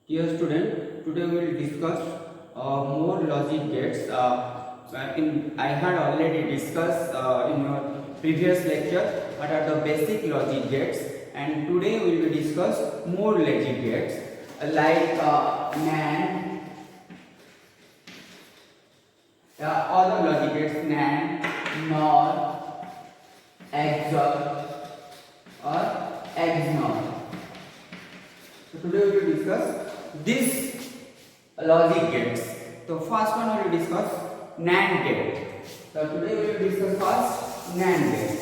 Dear student, today we will discuss more logic gates. I had already discussed in your previous lecture what are the basic logic gates, and today we will discuss more logic gates like NAND, other logic gates NAND, NOR, XOR or XNOR. So today we will discuss this logic gates. So first one we will discuss NAND gate. So today we will discuss first NAND gate.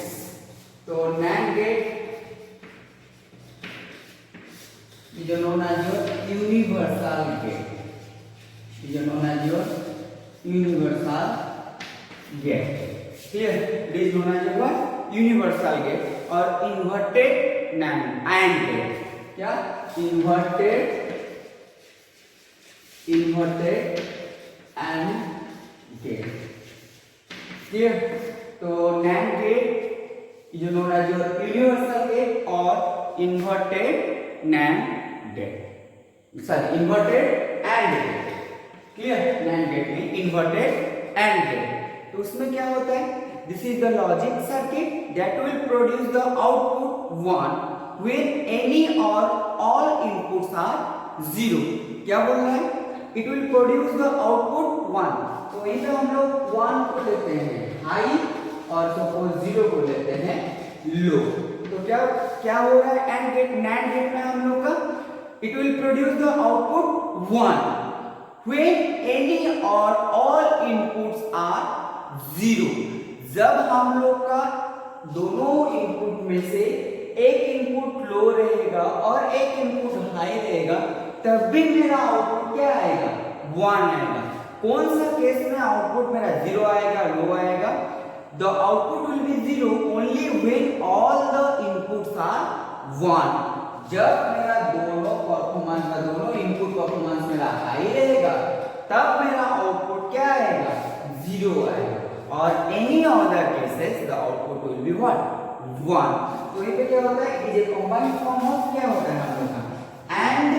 So NAND gate is known as your universal gate. Is known as your universal gate. Clear? It is known as your universal gate or inverted NAND AND gate. क्या? inverted AND gate. Clear? तो NAND gate is known as your universal gate or inverted NAND gate. Sorry, inverted AND gate. Clear? NAND gate में inverted AND gate. तो उसमें क्या होता है? This is the logic circuit that will produce the output 1 when any or all inputs are 0. क्या बोल रहा है? It will produce the output 1. तो इधर हम लोग 1 को लेते हैं हाई और सपोज 0 को लेते हैं लो. तो क्या क्या हो रहा है? एंड गेट नैंड गेट में हम लोग का it will produce the output 1 when any or all inputs are 0. जब हम लोग का दोनों इनपुट में से एक इनपुट लो रहेगा और एक इनपुट हाई रहेगा तब भी मेरा आउटपुट क्या आएगा? 1 आएगा. कौन सा केस में आउटपुट मेरा 0 आएगा, लो आएगा? The output will be 0 only when all the inputs are 1. जब मेरा दोनों इनपुट परफॉर्मेंस मेरा हाई रहेगा तब मेरा आउटपुट क्या आएगा? 0 आएगा. और any other cases the output will be what? 1. तो ये पे क्या होता है? Is a combined form of क्या होता है हम लोग का? एंड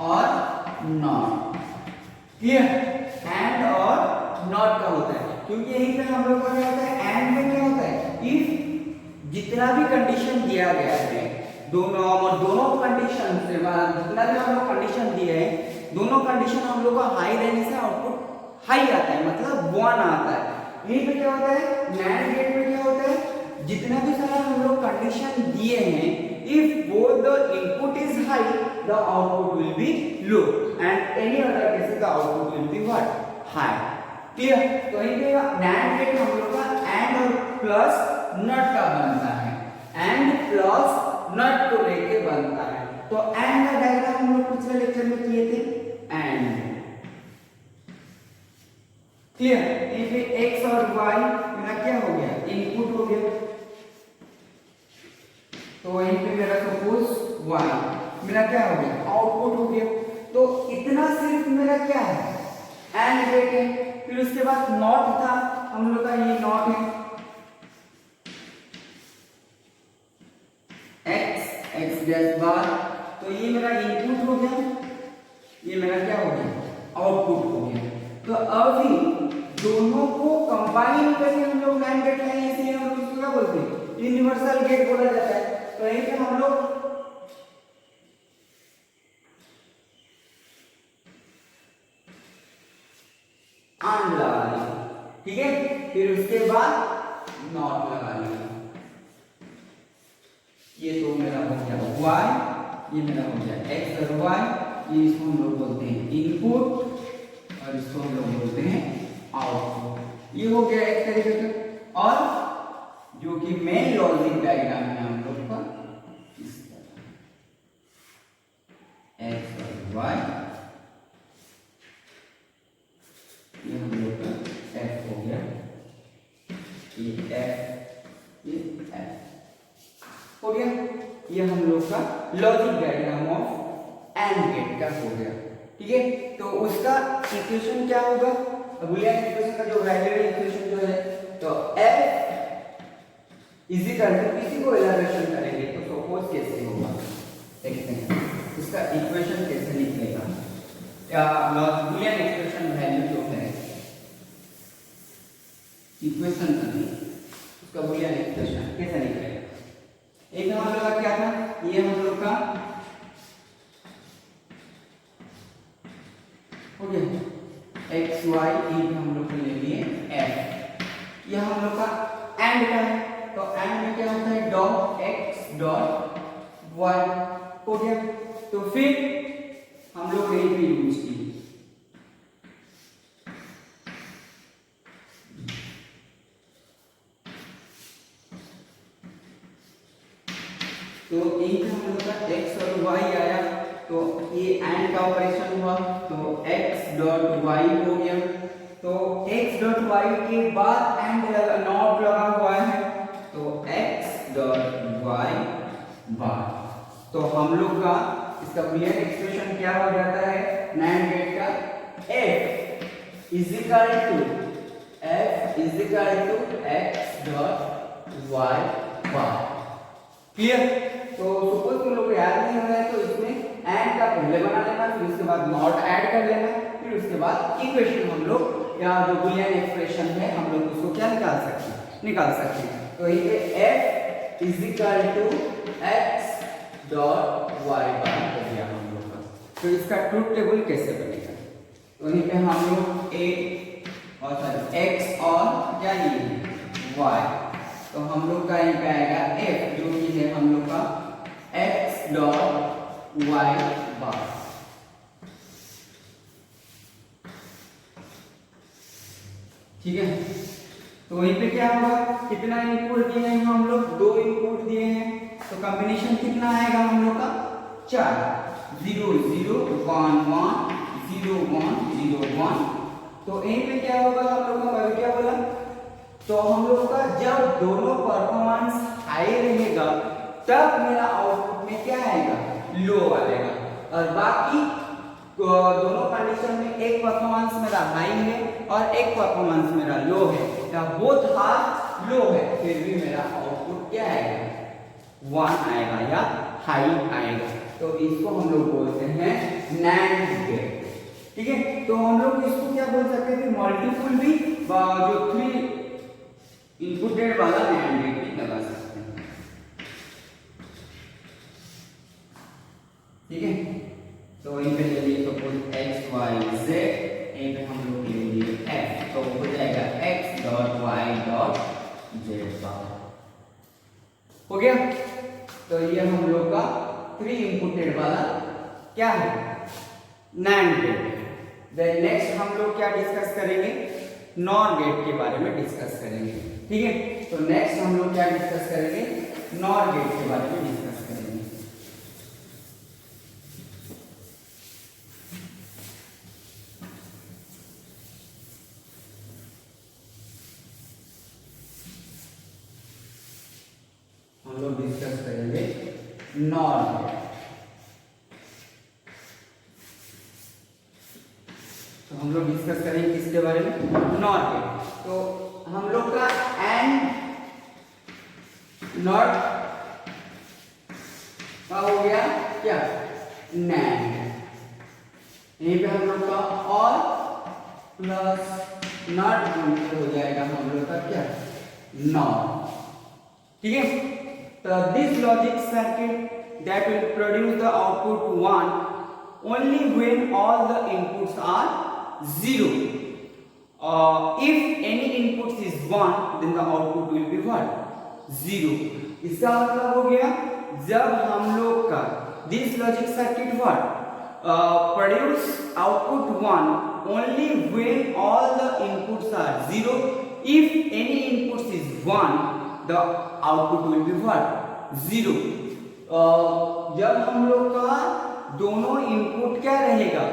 और नॉट. क्लियर? एंड और नॉट का होता है क्योंकि यहीं पे हम लोग का क्या होता है? एंड में क्या होता है? इफ जितना भी कंडीशन दिया गया है दोनों कंडीशन से जितना भी हम लोग कंडीशन दिए हैं दोनों कंडीशन हम लोग का हाई रहने से आउटपुट हाई आता है, मतलब 1 आता है. यहीं पे क्या होता है? नैंड गेट में क्या होता है? जितना भी सारा हम लोग कंडीशन दिए हैं if both the input is high the output will B low and any other cases the output will be what? High. Clear? तो यहीं पे नैंड गेट हम लोग का एंड और प्लस नॉट का बनता है. एंड प्लस नॉट को लेके बनता है. तो एंड का डायग्राम हम लोग पिछले लेक्चर में किए थे. And clear? यहीं पे x और y मेरा क्या हो गया? इनपुट हो गया. तो यहीं पे मेरा सपोज y मेरा क्या हो गया? आउटपुट हो गया. तो इतना सिर्फ मेरा क्या है? एंड गेट है. फिर उसके बाद नॉट था हम लोग का, ये नॉट है x डैश बार. तो ये मेरा इनपुट हो गया, ये मेरा क्या हो गया? आउटपुट हो गया. तो अभी दोनों को कंबाइन करके हम लोग नैंड गेट लाएंगे, इसे हम लोग इसको क्या बोलते हैं? यूनिवर्सल गेट बोला जाता है. तो यहीं पे हम लोग AND लगा लेंगे. ठीक है? फिर उसके बाद नॉट लगा लेंगे. ये तो मेरा हो गया y, ये मेरा हो गया x और y. ये इसको हम लोग बोलते हैं इनपुट और इसको हम लोग बोलते हैं आउटपुट. ये हो गया एक तरीके का. और जो कि मेन लॉजिक डायग्राम है हम लोग का इस तरह x और y. ये हम लोग का f हो गया, ये f, ये f हो गया. ये हम लोग का logic diagram of AND gate का हो गया. ठीक है? तो उसका इक्वेशन क्या होगा? बुलियन इक्वेशन का जो वैल्यू है इक्वेशन जो है तो f इजिकल टू किसी को इलैबोरेशन करेंगे तो सपोज कैसे होगा देखते हैं. इसका इक्वेशन कैसे या बुलियन एक्सप्रेशन वैल्यू जो है इक्वेशन का नहीं, उसका बुलियन एक्सप्रेशन कैसे निकलेगा। एक हम लोग का क्या था, ये हम लोग का हो गया एक्स वाई, हम लोग ले लिए एफ, यह हम लोग का एंड का है, तो एंड में क्या होता है डॉट एक्स डॉट वाई हो गया। तो फिर हम लोग यही पे यूज किए, तो यही पे हम लोग का x और y आया, तो ये एंड का ऑपरेशन हुआ, तो x डॉट y हो गया। तो x डॉट y के बाद एंड लगा, नॉट लगा हुआ है, तो x डॉट y बार। तो हम लोग का इसका बुलियन एक्सप्रेशन क्या हो जाता है NAND गेट का, f is equal to x dot y bar. Clear. तो सपोज तुम लोग को याद नहीं हो रहा है तो इसमें एंड का पहले बना लेना, फिर उसके बाद नॉट ऐड कर लेना, फिर उसके बाद इक्वेशन हम लोग या जो बुलियन एक्सप्रेशन है हम लोग उसको क्या निकाल सकते हैं। तो ये f is equal to x dot y bar कर दिया हम लोग का। तो इसका ट्रूथ टेबल कैसे बनेगा, तो यहीं पे हम लोग a और x और क्या लिए y, तो हम लोग का यहाँ पे आएगा f जो कि है हम लोग का x डॉट y बार। ठीक है, तो वहीं पे क्या होगा, कितना इनपुट दिए हैं हम लोग, 2 इनपुट दिए हैं, तो कॉम्बिनेशन कितना आएगा हम लोग का 4, 0 0 1 1 0 1 0 1। तो यहीं पे क्या होगा हम लोग का, क्या बोला, तो हम लोग का जब दोनों परफॉर्मेंस हाई रहेगा तब मेरा आउटपुट में क्या आएगा लो आएगा, और बाकी दोनों कंडीशन में एक परफॉर्मेंस मेरा हाई है और एक परफॉर्मेंस मेरा लो है, या बोथ हाफ लो है, फिर भी मेरा आउटपुट क्या आएगा 1 आएगा या हाई आएगा। तो इसको हम लोग बोलते हैं NAND गेट। ठीक है, तो हम लोग इसको क्या बोल सकते हैं, मल्टीपल भी जो 3 इनपुटेड वाला NAND गेट भी लगा सकते हैं। ठीक है, तो यहीं पे ले लिए सपोज x y z, यहीं पे हम लोग ले लिए f, तो हो जाएगा x dot y dot z बार। हो गया, तो ये हम लोग का 3 इनपुटेड वाला क्या है NAND गेट। देन नेक्स्ट हम लोग क्या डिस्कस करेंगे, NOR गेट के बारे में डिस्कस करेंगे। ठीक है, तो नेक्स्ट हम लोग क्या डिस्कस करेंगे, NOR गेट के बारे में डिस्कस करेंगे। हम लोग डिस्कस करेंगे NOR गेट। तो हम लोग डिस्कस करेंगे किसके बारे में, NOR गेट। तो हम लोग का एंड नॉट का हो गया क्या NAND, यहीं पे हम लोग का और प्लस नॉट हो जाएगा हम लोग का क्या NOR। ठीक है, तो this logic circuit that will produce the output 1 only when all the inputs are 0. If any inputs is 1 then the output will be what 0। इसका मतलब हो गया जब हम लोग का this logic circuit what produce output 1 only when all the inputs are 0। If any inputs is 1 the output will be what 0। जब हम लोग का दोनों इनपुट क्या रहेगा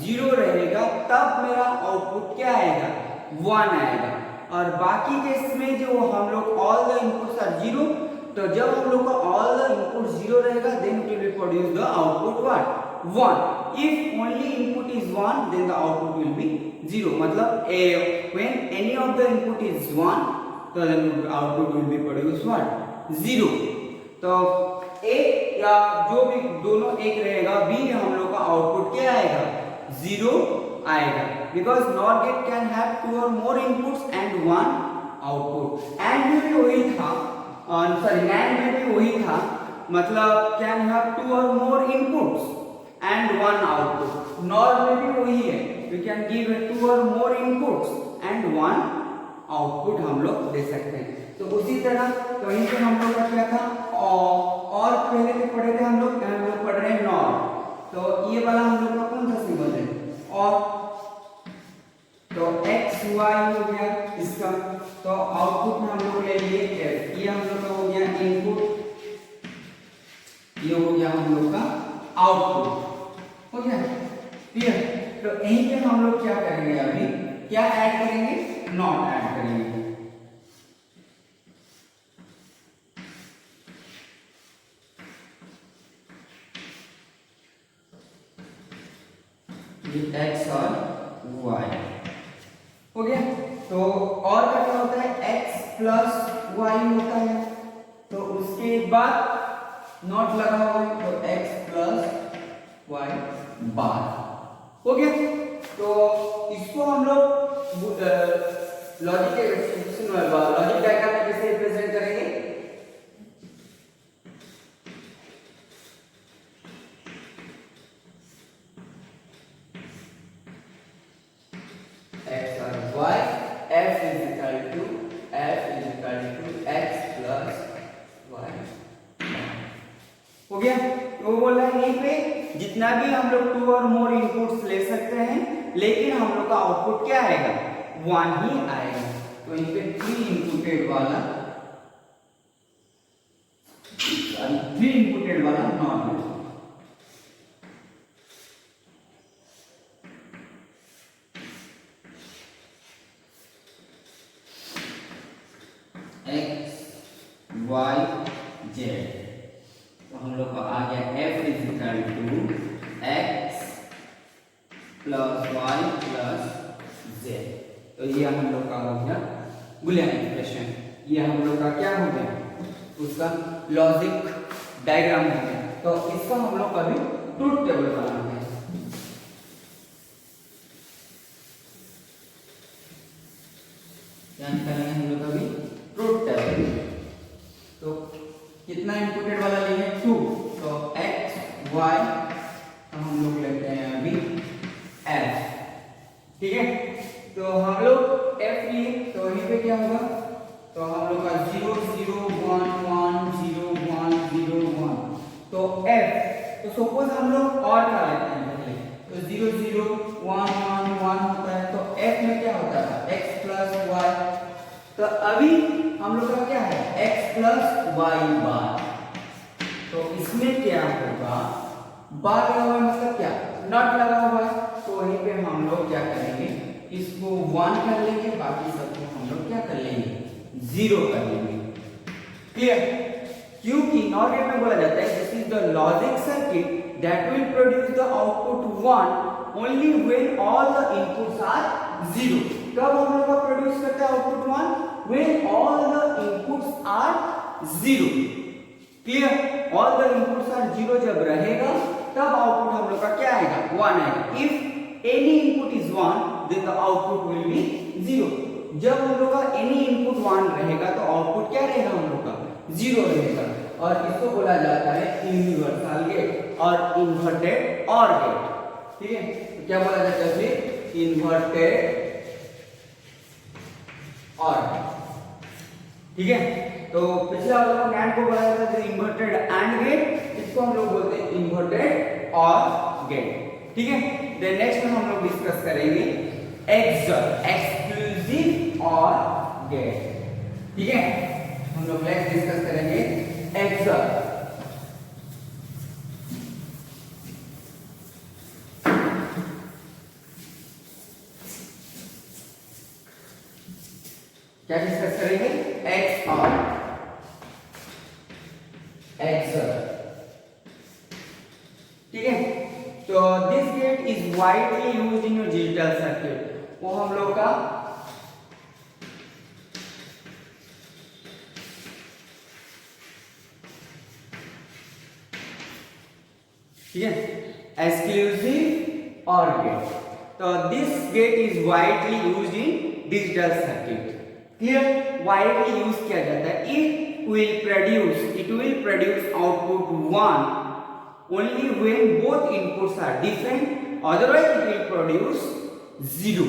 0 रहेगा तब मेरा आउटपुट क्या आएगा 1 आएगा, और बाकी केस में जो हम लोग ऑल द इनपुट्स आर 0, तो जब हम लोग का ऑल द इनपुट 0 रहेगा then it will produce the output what 1। If only input is 1 then the output will be 0, मतलब when any of the input is 1 तो then output will be produce what 0। तो ए या जो भी दोनों एक रहेगा बी हम लोग का आउटपुट क्या आएगा जीरो आएगा, because NOR gate can have two or more inputs and one output. AND में भी वही था, सॉरी नैंड में भी वही था, मतलब can have two or more inputs and one output. NOR में भी वही है, we can give two or more inputs and one output हम लोग दे सकते हैं। तो उसी तरह कहीं पे हम लोग का क्या था, और पहले के पढ़े थे हम लोग पढ़ रहे हैं नॉर। तो ये वाला हम लोग का कौन सा सिंबल है, और तो x y हो गया इसका, तो आउटपुट में हम लोग ले लिए f, ये हम लोग का हो गया इनपुट, ये हो गया हम लोग का आउटपुट, हो गया क्लियर। तो यहीं पे हम लोग क्या करेंगे, अभी क्या ऐड करेंगे, नॉट ऐड करेंगे। x और y हो गया। तो और क्या होता है, x प्लस y होता है, तो उसके बाद नॉट लगा हुआ है, तो x प्लस y बार हो गया। तो इसको हम लोग लॉजिक डायग्राम में कैसे रिप्रेजेंट करेंगे, x और y, f is equal to x plus y हो गया। तो बोल रहा है यहीं पे जितना भी हम लोग टू और मोर इनपुट्स ले सकते हैं, लेकिन हम लोग का आउटपुट क्या आएगा, वन ही आएगा। तो यहीं पे थ्री इनपुटेड वाला नॉर्मल, x y z, तो हम लोग का आ गया f is equal to x plus y plus z। तो ये हम लोग का हो गया बुलियन एक्सप्रेशन, ये हम लोग का क्या हो गया, उसका लॉजिक डायग्राम हो गया। तो इसका हम लोग अभी ट्रुथ टेबल बनाते हैं। क्या निकालेंगे हम लोग अभी, ट्रुथ टेबल। तो कितना इनपुटेड वाला लेंगे, 2, तो x y हम लोग लेते हैं अभी f, ठीक है। तो हम लोग f लिए, तो यहीं पे क्या होगा, तो हम लोग का 0 0 1 1 0 1 0 1, तो f, तो सपोज हम लोग और का लेते हैं पहले, तो 0 0 1 1 1 होता है, तो f में क्या होता है, x प्लस y। तो अभी हम लोग का क्या है, x प्लस y बार, तो इसमें क्या होगा, बार लगा हुआ है मतलब क्या, नॉट लगा हुआ है, तो वहीं पे हम लोग क्या करेंगे, इसको 1 कर लेंगे, बाकी सबको हम लोग क्या कर लेंगे, 0 कर लेंगे, क्लियर। क्योंकि नॉट गेट में बोला जाता है this is the logic circuit that will produce the output 1 only when all the inputs are 0। कब हम लोग का प्रोड्यूस करता है output 1, when all the inputs are 0, clear. All the inputs are 0 जब रहेगा तब आउटपुट हम लोग का क्या आएगा, 1 आएगा। If any input is 1 then the output will be 0। जब हम लोग का एनी इनपुट 1 रहेगा तो आउटपुट क्या रहेगा, हम लोग का 0 रहेगा। और इसको बोला जाता है यूनिवर्सल गेट और इन्वर्टेड ऑर गेट, ठीक है। तो क्या बोला जाता है फिर, इन्वर्टेड और, ठीक है। तो पिछला वाला नैंड को बोला जाता है इन्वर्टेड एंड गेट, इसको हम लोग बोलते हैं इन्वर्टेड और गेट, ठीक है। देन नेक्स्ट में हम लोग डिस्कस करेंगे एक्सर, एक्सक्लूसिव और गेट, ठीक है। हम लोग नेक्स्ट डिस्कस करेंगे एक्सर। क्या डिस्कस करेंगे, एक्स और एक्सर, ठीक है। तो this gate is widely used in your digital circuit, वो हम लोग का ठीक है, एक्सक्लूसिव और गेट। तो this gate is widely used in digital circuit. Clear, widely use किया जाता है। It will produce output 1 only when both inputs are different, otherwise it will produce 0।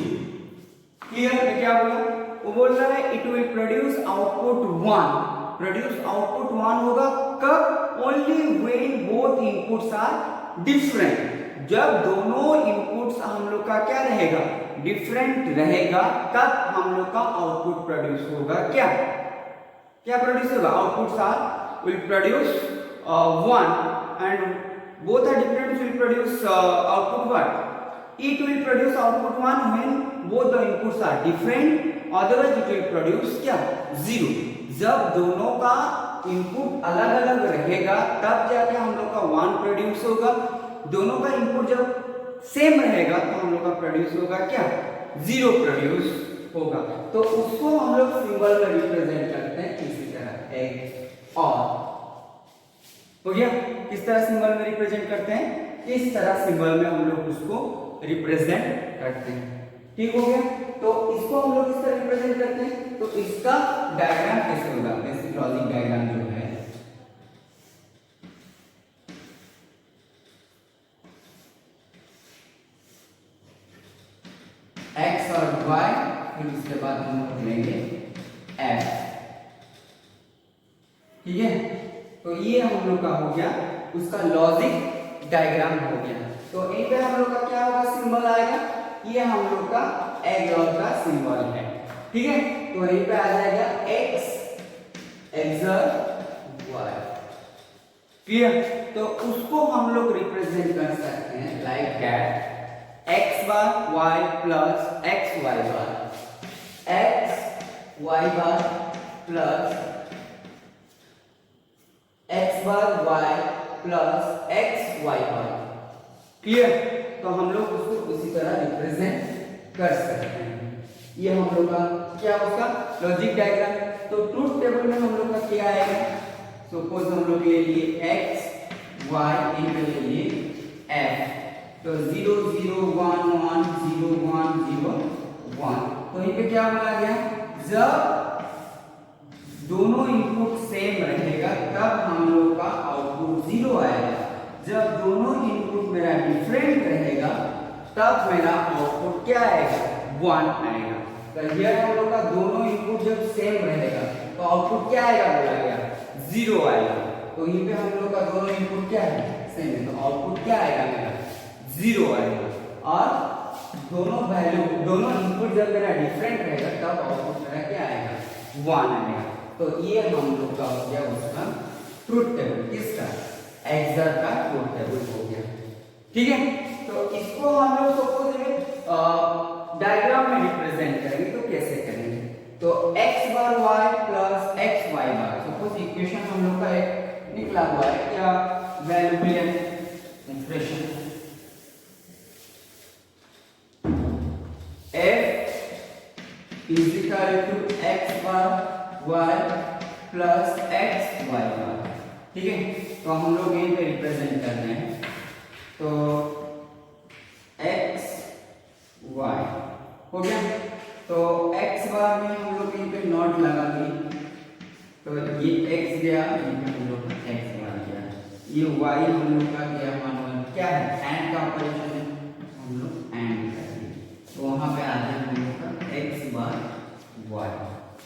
Clear है क्या बोला? वो बोल रहा है it will produce output 1। Produce output 1 होगा कब? Only when both inputs are different. जब दोनों इनपुट्स हम लोग का क्या रहेगा? डिफरेंट रहेगा, तब हम लोग का आउटपुट प्रोड्यूस होगा। क्या प्रोड्यूस होगा? Outputs are will produce 1 and both are different, will produce output what? It will produce output 1 when both the inputs are different, otherwise it will produce क्या? 0। जब दोनों का इनपुट अलग अलग रहेगा तब जाके हम लोग का 1 प्रोड्यूस होगा। दोनों का इनपुट जब सेम रहेगा तो हम लोग का प्रोड्यूस होगा क्या? 0 प्रोड्यूस होगा। तो उसको हम लोग सिंबल में रिप्रेजेंट करते हैं इसी तरह, एक और हो गया। किस तरह सिंबल में रिप्रेजेंट करते हैं? इस तरह सिंबल में हम लोग उसको रिप्रेजेंट करते हैं। ठीक हो गया। तो इसको हम लोग किस तरह रिप्रेजेंट करते हैं? तो इसका डायग्राम कैसे होगा? बेसिक लॉजिक डायग्राम जो है, x और y, फिर उसके बाद हम लोग लेंगे f। ठीक है, तो ये हम लोग का हो गया, उसका लॉजिक डायग्राम हो गया। तो इन पे हम लोग का क्या होगा? सिंबल आएगा। ये हम लोग का एक्सॉर का सिंबल है। ठीक है, तो यहीं पे आ जाएगा x एक्सॉर y। क्लियर? तो उसको हम लोग रिप्रेजेंट कर सकते हैं like that x bar y plus x y bar, x y bar plus x bar y plus x y bar. Clear? तो हम लोग उसको उसी तरह रिप्रेजेंट कर सकते हैं। ये हम लोग का क्या उसका लॉजिक डायग्राम। तो ट्रूथ टेबल में हम लोग का क्या आएगा? सपोज हम लोग ले लिए x y, इनके ले लिए f। तो 0 0 1 1 0 1 0 1। तो इनपे क्या बोला गया? जब दोनों इनपुट सेम रहेगा तब हम लोग का आउटपुट 0 आएगा। जब दोनों इनपुट मेरा डिफरेंट रहेगा तब मेरा आउटपुट क्या आएगा? 1 आएगा। तो ये हम लोग का दोनों इनपुट जब सेम रहेगा तो आउटपुट क्या आएगा? बोला गया 0 आएगा। तो यहीं पे हम लोग का दोनों इनपुट क्या है? सेम है, तो आउटपुट क्या आएगा? मेरा 0 आएगा। और दोनों इनपुट जब मेरा डिफरेंट रहेगा तब आउटपुट मेरा क्या आएगा? 1 आएगा। तो ये हम लोग का हो गया उसका ट्रूथ टेबल। किसका? एक्सॉर का ट्रूथ टेबल हो गया। ठीक है, तो इसको हम लोग सपोज डायग्राम में रिप्रेजेंट करेंगे तो कैसे करेंगे? तो x bar y plus x y bar, suppose equation हम लोग का एक निकला हुआ है, क्या valuable expression f is equal to x bar y plus x y bar. ठीक है, तो हम लोग यहीं पे रिप्रेजेंट कर रहे हैं। तो x y हो गया। तो x बार में हम लोग यहीं पे नॉट लगा दी, तो ये x गया, यहीं पे हम लोग x बार गया, ये y हम लोग का गया मानो क्या है? एंड का ऑपरेशन है, हम लोग एंड कर दिए। तो वहां पे आ जाए हम लोग का x बार y।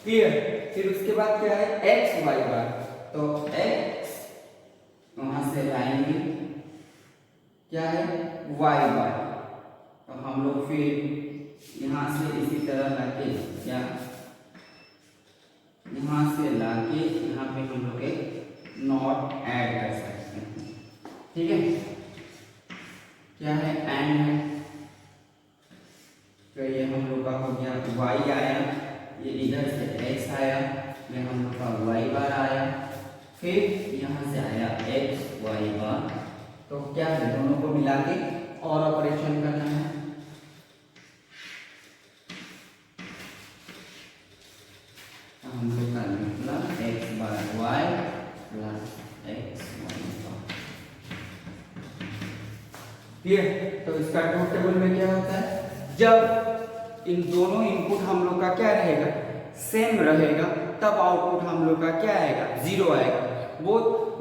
क्लियर? फिर उसके बाद क्या है? x y बार। तो x वहां से लाएंगे क्या है? y बार। तो हम लोग फिर यहां से इसी तरह लाके क्या यहां से लाके यहां पे हम लोग एक नॉट ऐड कर सकते हैं। ठीक है, क्या है? एंड है। तो ये हम लोग का हो गया y आया, ये इधर से x आया, ये हम लोग का y बार आया, फिर यहाँ से आया x y बार। तो क्या है? दोनों को मिला के और ऑपरेशन करना है। हम लोग का निकला x bar y plus x y bar. Clear. तो इसका ट्रूथ टेबल में क्या होता है, जब इन दोनों इनपुट हम लोग का क्या रहेगा, सेम रहेगा, तब आउटपुट हम लोग का क्या आएगा, 0 आएगा। वो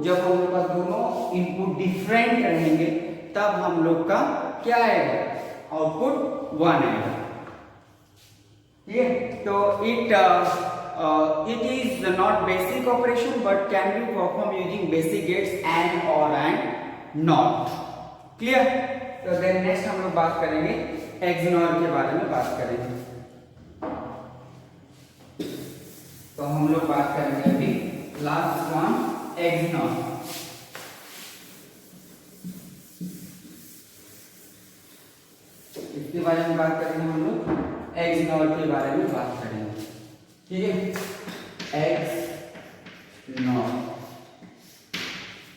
जब हम लोग का दोनों इनपुट डिफरेंट रहेंगे तब हम लोग का क्या आएगा, आउटपुट 1 आएगा। ठीक है। तो it is not basic operation but can be performed using basic gates and or and not। Clear. तो देन नेक्स्ट हम लोग बात करेंगे एक्सनॉर के बारे में बात करेंगे। तो हम लोग बात करेंगे अभी लास्ट वन, एक्सनॉर। इसके बारे में बात करेंगे हम लोग, एक्सनॉर के बारे में बात करेंगे। ठीक है, एक्सनॉर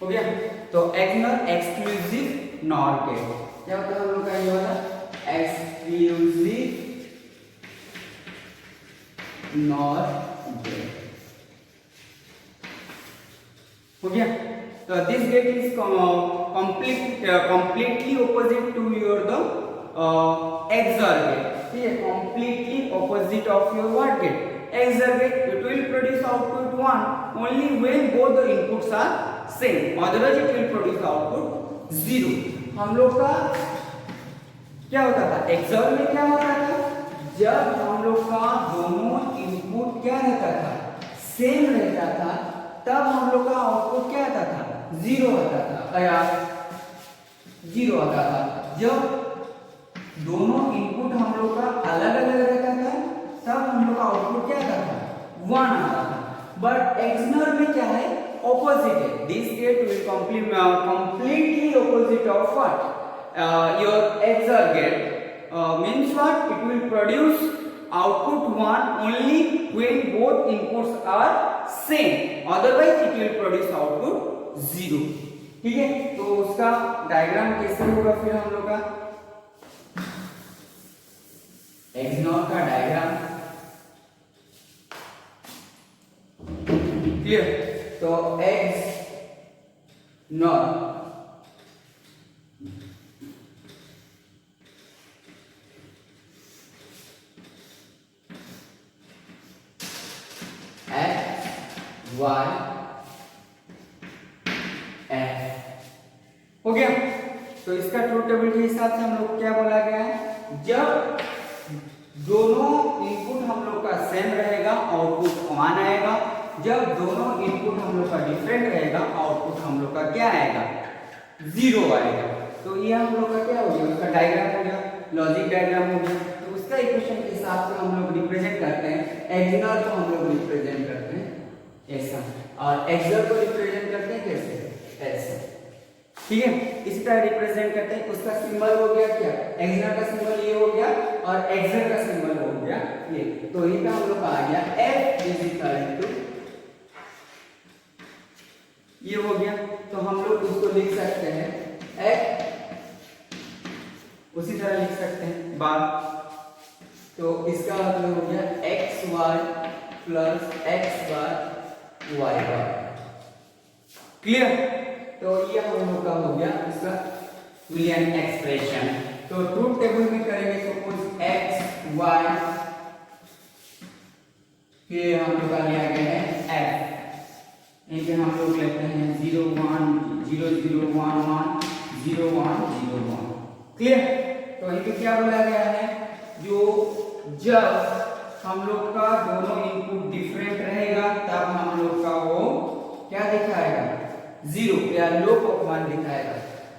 हो गया। तो एक्सनॉर एक्सक्लूसिव नॉर गेट, क्या होता है हम लोग का ये वाला, एक्सक्लूसिव नॉर गेट हो गया। तो this gate is completely opposite to your the XOR gate। ठीक है, completely opposite of your what gate, XOR gate। It will produce output 1 only when both the inputs are same, otherwise it will produce output 0। हम लोग का क्या होता था, XOR में क्या होता था, जब हम लोग का दोनों इनपुट क्या रहता था, सेम रहता था, तब हम लोग का आउटपुट क्या आता था, 0 आता था, या 0 आता था। जब दोनों इनपुट हम लोग का अलग अलग रहता था तब हम लोग का आउटपुट क्या आता था, 1 आता था। बट एक्सनॉर में क्या है, ऑपोजिट है। This gate will completely opposite of what, your XOR gate means what, it will produce output 1 only when both inputs are same, otherwise it will produce output 0। ठीक है। तो उसका डायग्राम कैसे होगा फिर हम लोग का, एक्सनॉर का डायग्राम क्लियर। तो एक्सनॉर Y F हो गया। तो इसका ट्रूथ टेबल के हिसाब से हम लोग क्या बोला गया है, जब दोनों इनपुट हम लोग का सेम रहेगा आउटपुट 1 आएगा, जब दोनों इनपुट हम लोग का डिफरेंट रहेगा आउटपुट हम लोग का क्या आएगा, 0 आएगा। तो ये हम लोग का क्या हो गया, उसका डायग्राम हो गया, लॉजिक डायग्राम हो गया। तो उसका इक्वेशन के हिसाब से हम लोग रिप्रेजेंट करते हैं, एक्सनॉर को हम लोग रिप्रेजेंट करते हैं ऐसा, और एक्सओर को रिप्रेजेंट करते हैं कैसे, ऐसा। ठीक है, इस तरह रिप्रेजेंट करते हैं। उसका सिंबल हो गया क्या, एक्सनॉर का सिंबल ये हो गया और एक्सओर का सिंबल हो गया ये। तो ये का हम लोग का आ गया F इज इक्वल टू ये हो गया। तो हम लोग इसको लिख सकते हैं F, उसी तरह लिख सकते हैं बार। तो इसका मतलब हो गया X Y plus X Y Y bar. Clear. तो ये हम लोग का हो गया इसका बूलियन एक्सप्रेशन। तो ट्रूथ टेबल में करेंगे सपोज एक्स वाई, फिर हम लोग का लिया गया है एफ, इनके हम लोग लेते हैं 0 1 0 0 1 1 0 1 0 1। क्लियर। तो इनके क्या बोला गया है, जो जब हम लोग का दोनों इनपुट डिफरेंट रहेगा तब हम लोग का वो क्या दिखाएगा, 0 या लो ऑफ 1 दिखाएगा।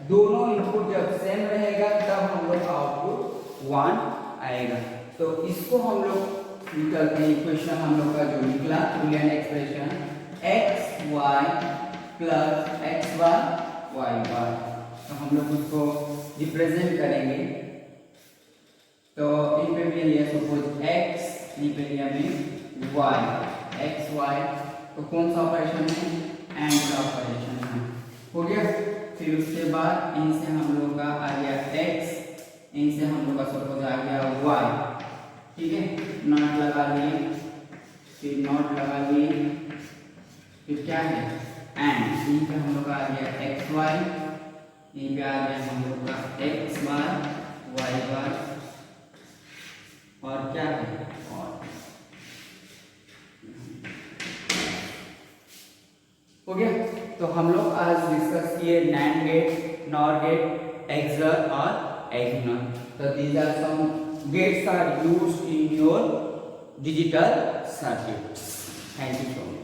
दोनों इनपुट जब सेम रहेगा तब हम लोग का आउटपुट 1 आएगा। तो इसको हम लोग निकलते हैं इक्वेशन हम लोग का जो निकला Boolean expression X Y plus X Y Y bar. तो हम लोग उसको रिप्रेजेंट करेंगे। तो इन पे भी लिया सपोज x, इन पे लिया में y, एक्स वाई। तो कौन सा ऑपरेशन है, एंड का ऑपरेशन है, हो गया। फिर उसके बाद इनसे हम लोग का आ गया x, इनसे हम लोग का सपोज आ गया y। ठीक है, नॉट लगा लिए, फिर नॉट लगा लिए, फिर क्या है एंड, इन पे हम लोग का आ गया एक्स वाई यहीं पे आ गया हम लोग का x बार y बार और क्या है और हो गया। तो हम लोग आज डिस्कस किए NAND gate, NOR gate, XOR और XNOR. So these are some gates are used in your digital circuits. Thank you so much.